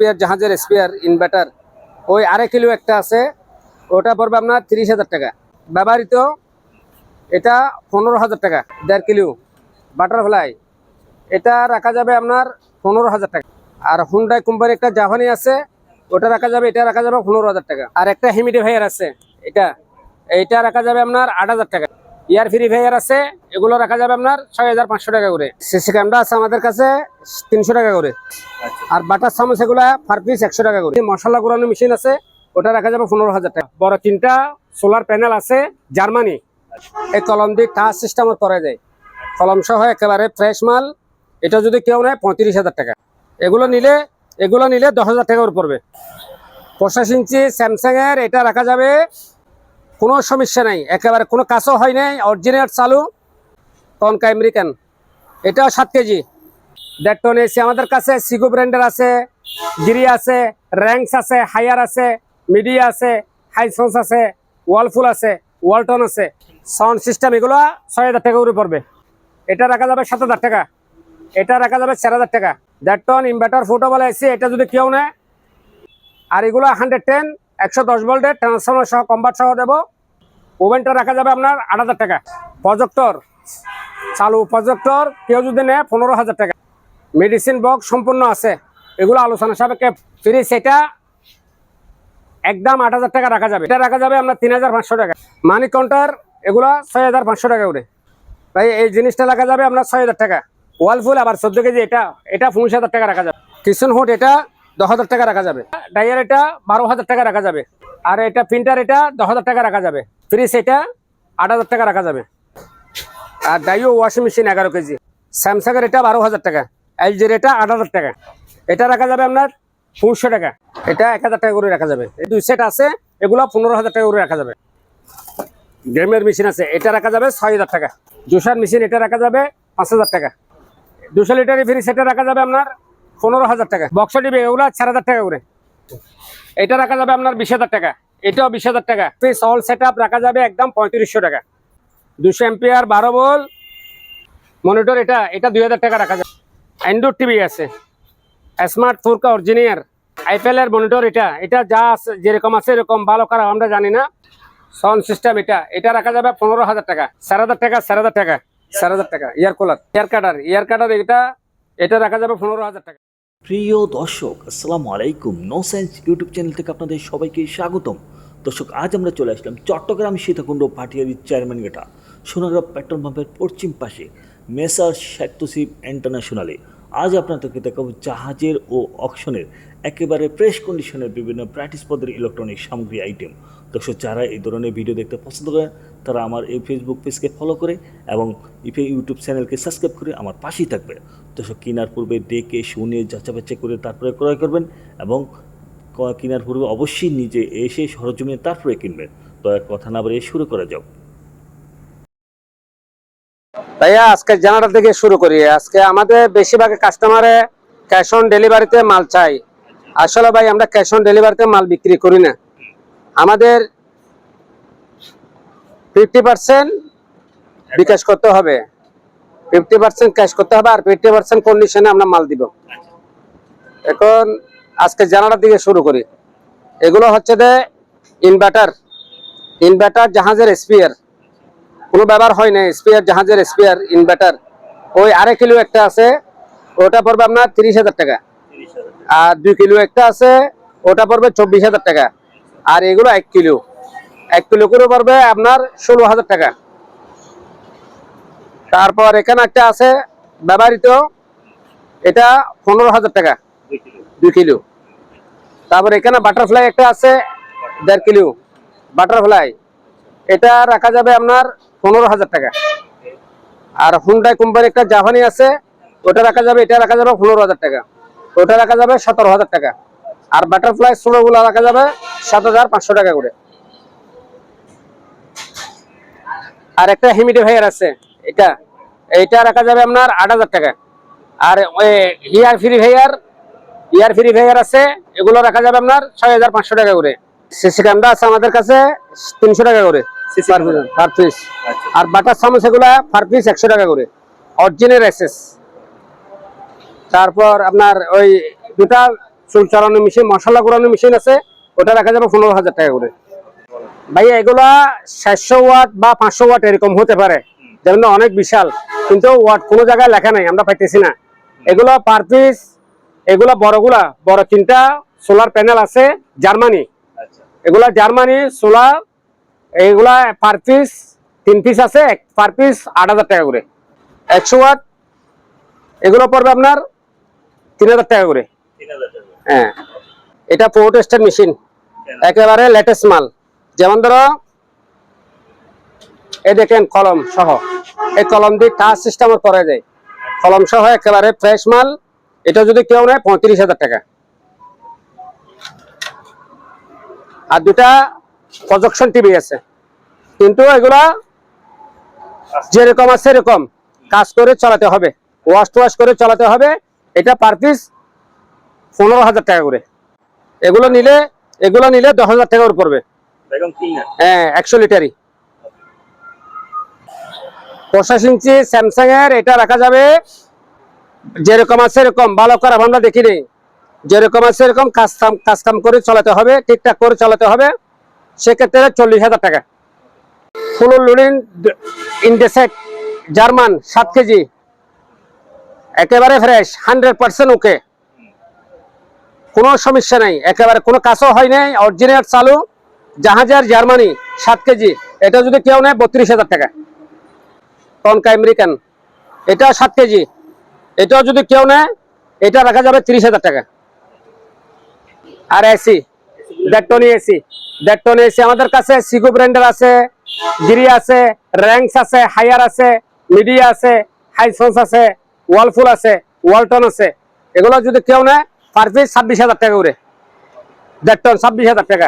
Spare, জাহাজের spare inverter, ওই 2.5 kilo একটা আছে, ওটা পড়বে আপনার 30,000 টাকা। ব্যবহৃত এটা 15,000 টাকা। 1.5 কিলো বাটারফ্লাই, এটা রাখা যাবে আপনার 15,000 টাকা। আর হুন্ডাই কোম্পানির একটা জাপানি আছে, ওটা রাখা যাবে, এটা রাখা যাবে 15,000 টাকা। আর একটা হিউমিডিফায়ার আছে, এইটা রাখা যাবে আপনার 8,000 টাকা। এয়ার ফিরিফায়ার আছে, এগুলো রাখা যাবে আপনার 6,500 টাকা করে। সিসি ক্যামেরা আছে আমাদের কাছে 300 টাকা করে। আর বাটার চামচ এগুলা পার পিস 100 টাকা করে। মশলা গুঁড়ানো মেশিন আছে, ওটা রাখা যাবে 15,000 টাকা। বড় 3টা সোলার প্যানেল আছে জার্মানি, এই কলম দিয়ে টাচ সিস্টেম করা যায়, কলম সহ একেবারে ফ্রেশ মাল। এটা যদি কেউ নেয় 35,000 টাকা। এগুলো নিলে 10,000 টাকা করে পড়বে। 25 ইঞ্চি স্যামসাং এর এটা রাখা যাবে, কোনো সমস্যা নাই, একেবারে কোনো কাজও হয় নাই, অরিজিনাল চালু, টনকা আমেরিকান। এটা 7 কেজি 1.5 টন এসি আমাদের কাছে। সিগো ব্র্যান্ডের আছে, গিরি আছে, র্যাঙ্কস আছে, হায়ার আছে, মিডিয়া আছে, হাইসন্স আছে, ওয়ালফুল আছে, ওয়ালটন আছে। সাউন্ড সিস্টেম এগুলো 6,000 টাকা করে পড়বে। এটা রাখা যাবে 7,000 টাকা। এটা রাখা যাবে 4,000 টাকা। 1.5 টন ইনভার্টার ফুটেবল এসি, এটা যদি কেউ নেয়। আর এগুলো 110 110 ভোল্টের ট্রান্সফরমার সহ কম্বার্ট সহ দেবো। ওভেনটা রাখা যাবে আপনার 8,000 টাকা। প্রজেক্টর চালু প্রজেক্টর কেউ যদি নেয় 15,000 টাকা। মেডিসিন বক্স সম্পূর্ণ আছে, এগুলো আলোচনা সাপেক্ষে ফ্রিজ, এটা একদম 8,000 টাকা রাখা যাবে। এটা রাখা যাবে আপনার 3,500 টাকা। মানি কাউন্টার এগুলো 6,500 টাকা করে। ভাই এই জিনিসটা রাখা যাবে আপনার 6,000 টাকা। ওয়ালফুল আবার 14 কেজি, এটা 15,000 টাকা রাখা যাবে। কিচেন হুড এটা 10,000 টাকা রাখা যাবে। ডায়ার এটা 12,000 টাকা রাখা যাবে। আর এটা প্রিন্টার এটা 10,000 টাকা রাখা যাবে। ফ্রিজ এটা 8,000 টাকা রাখা যাবে। আর ডাইও ওয়াশিং মেশিন 11 কেজি। স্যামসাং এর এটা 12,000 টাকা। এলজির এটা 8,000 টাকা। এটা রাখা যাবে আপনার 500 টাকা। এটা 1,000 টাকা করে রাখা যাবে। এই 2 সেট আছে, এগুলো 15,000 টাকা করে রাখা যাবে। গেমের মেশিন আছে, এটা রাখা যাবে 6,000 টাকা। জুসার মেশিন এটা রাখা যাবে 5,000 টাকা। 200 লিটারের ফ্রিজ এটা রাখা যাবে আপনার 15,000 টাকা। বক্স টিভি এগুলো 4,000 টাকা করে। এটা রাখা যাবে আপনার 20,000 টাকা। এটাও 20,000 টাকা। ফ্রিজ অল সেট আপ রাখা যাবে একদম 3500 টাকা। 200 এম্পিয়ার 12 ভোল্ট মনিটর এটা 2,000 টাকা রাখা যাবে। অ্যান্ড্রয়েড টিভি আছে, স্মার্ট 4K অরিজিনাল আইপিএল এর মনিটর, এটা যা আছে যেরকম আছে এরকম ভালো করা আমরা জানি না। সাউন্ড সিস্টেম এটা রাখা যাবে 15,000 টাকা। 4,000 টাকা 4,000 টাকা 4,000 টাকা। ইয়ার কুলার ইয়ার কাটার এটা রাখা যাবে 15,000 টাকা। প্রিয় দর্শক, আসসালামু আলাইকুম। নো সায়েন্স ইউটিউব চ্যানেল থেকে আপনাদের সবাইকে স্বাগতম। দর্শক, আজ আমরা চলে আসলাম চট্টগ্রাম সীতাকুণ্ড ভাটিয়ারি চেয়ারম্যানঘাটা সোনারগাঁও পেট্রোল পাম্পের পশ্চিম পাশে মেসার সাত্যশিব ইন্টারন্যাশনালে। আজ আপনাদেরকে দেখাবো জাহাজের ও অকশনের একেবারে ফ্রেশ কন্ডিশনের বিভিন্ন প্র্যাকটিস পদের ইলেকট্রনিক সামগ্রী আইটেম। দর্শক, যারা এই ধরনের ভিডিও দেখতে পছন্দ করেন তারা আমার এই ফেসবুক পেজকে ফলো করে এবং ইউটিউব চ্যানেলকে সাবস্ক্রাইব করে আমার পাশেই থাকবে। দর্শক, কেনার পূর্বে দেখে শুনে যাচাবাচা করে তারপরে ক্রয় করবেন এবং কেনার পূর্বে অবশ্যই নিজে এসে সরজমিনে তারপরে কিনবেন। তো এক কথা না বলে শুরু করা যাক। ভাইয়া আজকে জানাটা থেকে শুরু করি। আজকে আমাদের বেশিরভাগ কাস্টমারে ক্যাশ অন ডেলিভারিতে মাল চাই। আসলে ভাই আমরা ক্যাশ অন ডেলিভারিতে মাল বিক্রি করি না। আমাদের 50% বিকাশ করতে হবে, 50% ক্যাশ করতে হবে, আর 50% কন্ডিশনে আমরা মাল দিব। এখন আজকে জানাটা থেকে শুরু করি। এগুলো হচ্ছে যে ইনভার্টার জাহাজের স্পেয়ার, কোনো ব্যবহার হয় না। স্পেয়ার জাহাজের স্পেয়ার ইনভার্টার, ওই 2.5 কিলো একটা আছে, ওটা পড়বে আপনার 30,000 টাকা। আর 2 কিলো একটা আছে, ওটা পড়বে 24,000 টাকা। আর এগুলো 1 কিলো করে পড়বে আপনার 16,000 টাকা। তারপর এখানে একটা আছে ব্যবহৃত, এটা 15,000 টাকা 2 কিলো। তারপর এখানে বাটারফ্লাই একটা আছে 1.5 কিলো বাটারফ্লাই, এটা রাখা যাবে আপনার 15,000 টাকা। আর হুন্ডাই কোম্পানির একটা জাপানি আছে, ওটা রাখা যাবে, এটা রাখা যাবে 15,000 টাকা। ওটা রাখা যাবে 17,000 টাকা। আর বাটারফ্লাই ষোলোগুলো রাখা যাবে 7,500 টাকা করে। আর একটা হিউমিডিফায়ার আছে, এটা রাখা যাবে আপনার 8,000 টাকা। আর ইয়ার ফিরিফায়ার আছে, এগুলো রাখা যাবে আপনার 6,500 টাকা করে। সিসি ক্যামেরা আছে আমাদের কাছে 300 টাকা করে পার পিস। আর বাটার চামচ এগুলা পার পিস 100 টাকা করে, অরিজিনাল এসএস। তারপর আপনার ওই দুটা চুল চালানো মেশিন, মশলা গুঁড়ানো মেশিন আছে, ওটা রাখা যাবে 15,000 টাকা করে। ভাইয়া এগুলা 700 ওয়াট বা 500 ওয়াট এরকম হতে পারে, যেমন অনেক বিশাল, কিন্তু ওয়াট কোনো জায়গায় লেখা নাই, আমরা পাইতেছি না। এগুলো পার পিস, এগুলা বড়গুলা বড় 3টা সোলার প্যানেল আছে জার্মানি, এগুলা জার্মানি সোলার, এগুলা পার পিস 3 পিস আছে, পার পিস 8,000 টাকা করে। 100 ওয়াট এগুলো পড়বে আপনার 3,000 টাকা করে। হ্যাঁ, এটা প্রোটেস্টের মেশিন, একেবারে লেটেস্ট মাল। যেমন ধরো এই দেখেন কলম সহ, এই কলম দিয়ে টাচ সিস্টেম করা যায়, কলম সহ একেবারে ফ্রেশ মাল। এটা যদি কেউ নেয় 35,000 টাকা। আর দুটা প্রজেকশন টিভি আছে, কিন্তু এগুলা যেরকম আছে এরকম কাজ করে চালাতে হবে, ওয়াশ টোয়াশ করে চালাতে হবে। এটা পার পিস 15,000 টাকা করে। এগুলো নিলে 10,000 টাকা করে পড়বে। হ্যাঁ, 100 লিটারই। 85 ইঞ্চি স্যামসাং এর, এটা রাখা যাবে যেরকম আছে এরকম, ভালো করে আমরা দেখি নেই, যেরকম আছে এরকম কাজ কাম করে চালাতে হবে, ঠিকঠাক করে চালাতে হবে, সেক্ষেত্রে 40,000 টাকা। ফুল লোডিং ইনডেসেট জার্মান 7 কেজি, একেবারে ফ্রেশ, 100% ওকে, কোনো সমস্যা নাই, একেবারে কোনো কাজও হয় নাই, অরিজিনাল চালু জাহাজের জার্মানি 7 কেজি। এটা যদি কেউ নেয় 32,000 টাকা। টনকা আমেরিকান, এটা 7 কেজি, এটাও যদি কেউ নেয় এটা রাখা যাবে 30,000 টাকা। আর এসি ডেটটনি এসি আমাদের কাছে সিগো ব্র্যান্ডের আছে, গিরি আছে, র্যাঙ্কস আছে, হায়ার আছে, মিডিয়া আছে, হাইসন্স আছে, ওয়ালফুল আছে, ওয়ালটন আছে। এগুলো যদি কেউ নেয় পার পিস 26,000 টাকা করে। ডেটটন 26,000 টাকা,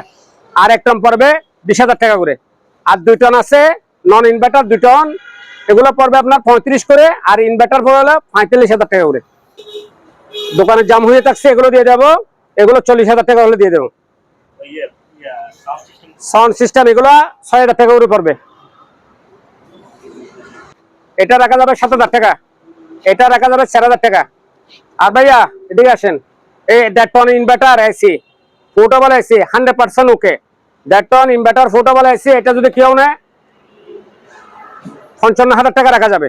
আর 1 টন পড়বে 20,000 টাকা করে। আর 2 টন আছে নন ইনভার্টার 2 টন, এগুলো পড়বে আপনার 35 করে, আর ইনভার্টার পড়বে 45,000 টাকা করে। দোকানে জাম হয়ে থাকছে, এগুলো দিয়ে দেবো, এগুলো 40,000 টাকা হলে দিয়ে দেবো। সাউন্ড সিস্টেম এগুলো 6,000 টাকা করে পড়বে। এটা রাখা যাবে 7,000 টাকা, এটা রাখা যাবে 4,000 টাকা। আর ভাইয়া এদিকে আসেন, এই ডেটটন ইনভার্টার এসি পোর্টেবল এসি 100% ওকে, ডেটটন ইনভার্টার পোর্টেবল এসি, এটা যদি কেউ নেয় 55,000 টাকা রাখা যাবে।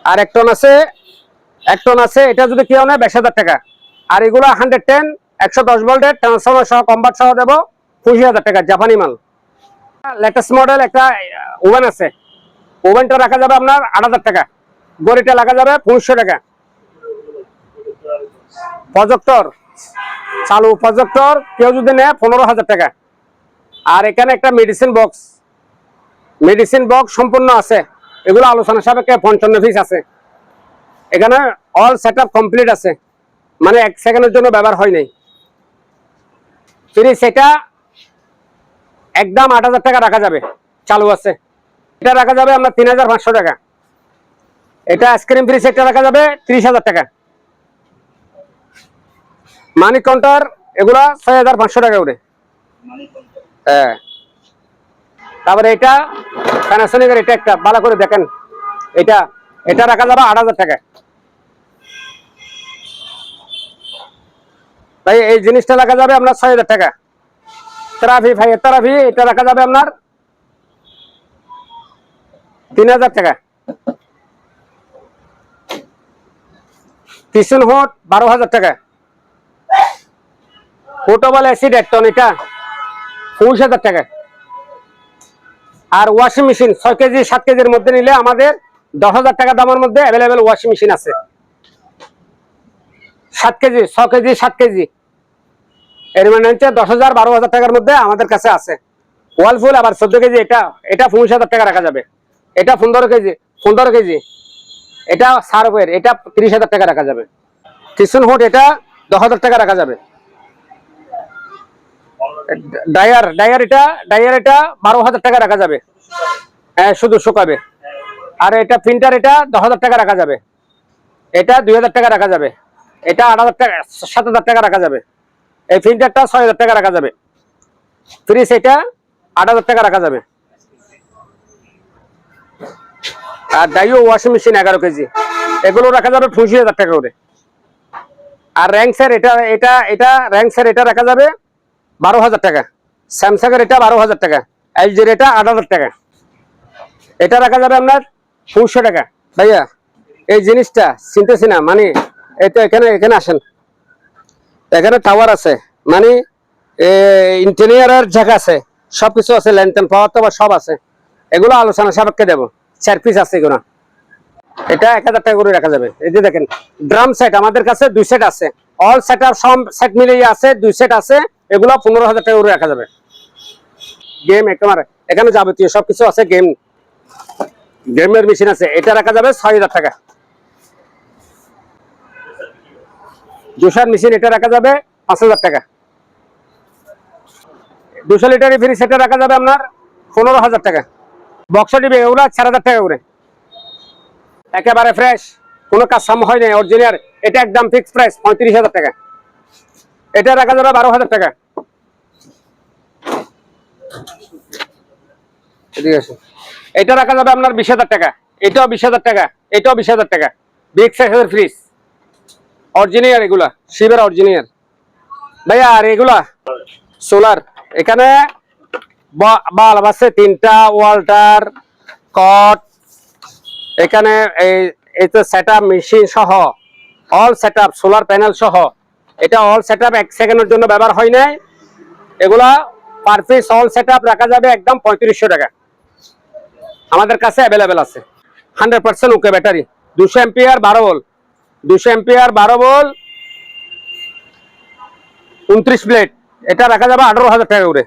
আর 1 টন আছে, এটা যদি কেউ নেয় 22,000 টাকা। আর এগুলো 110 110 ভোল্টের ট্রান্সফরমার সহ কনভার্ট সহ দেবো 25,000 টাকা, জাপানি মাল। লেটেস্ট মডেল একটা ওভেন আছে, ওভেনটা রাখা যাবে আপনার 8,000 টাকা, গড়িটা রাখা যাবে 500 টাকা। প্রজেক্টর চালু প্রজেক্টর কেউ যদি নেয় 15,000 টাকা। আর এখানে একটা মেডিসিন বক্স সম্পূর্ণ আছে, এগুলো আলোচনা সাপেক্ষে 55 পিস আছে। এখানে অল সেটআপ কমপ্লিট আছে, মানে 1 সেকেন্ডের জন্য ব্যবহার হয় নাই। ফ্রিজ এটা একদম 8,000 টাকা রাখা যাবে, চালু আছে। এটা রাখা যাবে আপনার 3,500 টাকা। এটা আইসক্রিম ফ্রিজ একটা রাখা যাবে 30,000 টাকা। মানি কাউন্টার এগুলা 6,500 টাকা করে। হ্যাঁ, তারপরে এটা প্যানাসোনিকের, এটা একটা ভালো করে দেখেন, এটা রাখা যাবে 8,000 টাকা। ভাই এই জিনিসটা রাখা যাবে আপনার 6,000 টাকা। তেরাফি এটা রাখা যাবে আপনার 3,000 টাকা। কিচেন হুড 12,000 টাকা। পোর্টেবল এসি ডেটটন এটা 25,000 টাকা। আর ওয়াশিং মেশিন 6 কেজি 7 কেজির মধ্যে নিলে আমাদের 10,000 টাকা দামের মধ্যে অ্যাভেলেবেল ওয়াশিং মেশিন আছে। 7 কেজি 6 কেজি 7 কেজি এর মানে হচ্ছে 10,000 12,000 টাকার মধ্যে আমাদের কাছে আছে। ওয়ালফুল আবার 14 কেজি, এটা 25,000 টাকা রাখা যাবে। এটা 15 কেজি এটা সার্ভের, এটা 30,000 টাকা রাখা যাবে। কিচেন হুড এটা 10,000 টাকা রাখা যাবে। ডায়ার এটা 12,000 টাকা রাখা যাবে, হ্যাঁ শুধু শুকাবে। আর এটা প্রিন্টার, এটা 10,000 টাকা রাখা যাবে। এটা 2,000 টাকা রাখা যাবে। এটা 8,000 টাকা 7,000 টাকা রাখা যাবে। এই প্রিন্টারটা 6,000 টাকা রাখা যাবে। ফ্রিজ এটা 8,000 টাকা রাখা যাবে। আর ডাইও ওয়াশিং মেশিন 11 কেজি, এগুলো রাখা যাবে 25,000 টাকা করে। আর র্যাঙ্কসের এটা এটা এটা র্যাঙ্কসের এটা রাখা যাবে 12,000 টাকা, স্যামসাং এর এটা 12,000 টাকা, এলজির এটা 8,000 টাকা। এটা রাখা যাবে আপনার 200 টাকা। ভাইয়া এই জিনিসটা চিনতেছি না, মানে এই তো এখানে এখানে আসেন, এখানে টাওয়ার আছে, মানে ইন্টেরিয়ারের জায়গা আছে, সবকিছু আছে, ল্যান্টার্ন পাওয়ার টাওয়ার সব আছে। এগুলো আলোচনা সাপেক্ষে দেবো, 4 পিস আছে এগুলো। এটা 1,000 টাকা করে রাখা যাবে। এই যে দেখেন ড্রাম সেট আমাদের কাছে 2 সেট আছে, অল সেট আপ সব সেট মিলিয়ে আছে 2 সেট আছে, এগুলো 15,000 টাকা করে রাখা যাবে। গেম এখানে যাবতীয় সবকিছু আছে, গেমের মেশিন আছে, এটা রাখা যাবে 6,000 টাকা। জুসার মেশিন এটা রাখা যাবে 5,000 টাকা। 200 লিটার ফ্রিজ এটা রাখা যাবে আপনার 15,000 টাকা। বক্স টিভি এগুলো 4,000 টাকা করে, একেবারে ফ্রেশ, কোনো কাস্টম হয় নাই, অরিজিনাল। এটা একদম ফিক্সড প্রাইস 35,000 টাকা। এটা রাখা যাবে 12,000 টাকা। ঠিক আছে, এটা রাখা যাবে আপনার 20,000 টাকা। এটাও 20,000 টাকা, এটাও 20,000 টাকা। বিগ সাইজের ফ্রিজ, অরিজিনাল, এগুলা শিবের অরিজিনাল। ভাইয়া আর এগুলা সোলার, এখানে বাল্ব আছে 3টা, ওয়াল্টার, কট, এখানে এই তো সেটআপ মেশিন সহ, অল সেটআপ, সোলার প্যানেল সহ। এটা অল সেটআপ 1 সেকেন্ডের জন্য ব্যবহার হয় নাই। এগুলা পার পিস অল সেটআপ রাখা যাবে একদম 3500 টাকা। আমাদের কাছে অ্যাভেলেবেল আছে। 100% okay battery, 200 ampere 12 volt, 200 ampere 12 volt, 29 plate. এটা রাখা যাবে 18,000 টাকা করে।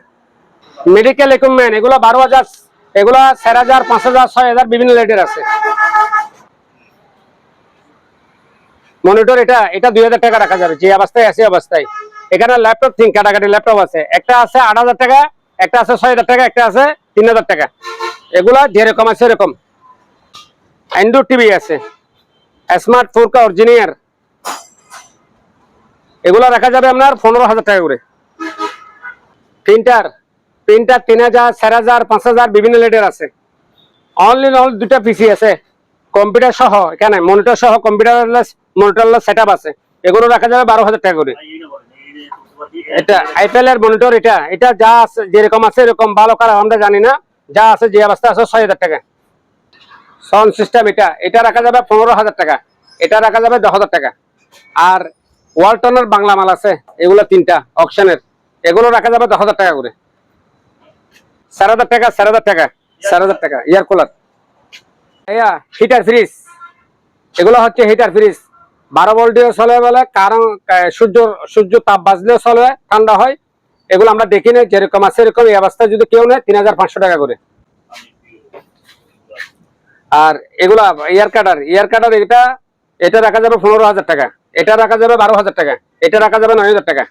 মেডিকেল ইকুইপমেন্ট এগুলো 12,000, এগুলো 4,000, 5,000, 6,000 বিভিন্ন রেটের আছে। মনিটর এটা 2,000 টাকা রাখা যাবে, যে অবস্থায় আছে অবস্থায়। এখানে ল্যাপটপ 3 ক্যাটাগরি ল্যাপটপ আছে, একটা আছে 8,000 টাকা, একটা আছে 6,000 টাকা, একটা আছে 3,000 টাকা। এগুলা যেরকম আছে এরকম। অ্যান্ড্রয়েড টিভি আছে, স্মার্ট 4K অরিজিনাল, এগুলা রাখা যাবে আপনার 15,000 টাকা করে। প্রিন্টার 3,000, 4,000, 5,000 বিভিন্ন রেটের আছে। অনলি 2টা পিসি আছে, কম্পিউটার সহ, এখানে মনিটর সহ মনিটর সেটআপ আছে, এগুলো রাখা যাবে 12,000 টাকা করে। এটা আইপিএল এর মনিটর, এটা যা আছে যেরকম আছে এরকম, ভালো খারাপ আমরা জানি না, যা আছে যে অবস্থা আছে 6,000 টাকা। সাউন্ড সিস্টেম এটা রাখা যাবে 15,000 টাকা, এটা রাখা যাবে 10,000 টাকা। আর ওয়ালটনের বাংলা মাল আছে, এগুলো 3টা অকশনের, এগুলো রাখা যাবে 10,000 টাকা করে। 4,000 টাকা, 4,000 টাকা, 4,000 টাকা। এয়ার কুলার, হিটার ফ্রিজ, এগুলো হচ্ছে হিটার ফ্রিজ, 12 ভোল্ট দিয়ে চলে, বলে কারণ সূর্য তাপ বাজলেও চলে, ঠান্ডা হয়। এগুলো আমরা দেখি না, যেরকম আছে এরকম। এই অবস্থায় যদি কেউ নেয় 3,500 টাকা করে। আর এগুলা এয়ার কাটার এটা রাখা যাবে 15,000 টাকা, এটা রাখা যাবে 12,000 টাকা, এটা রাখা যাবে 9,000 টাকা।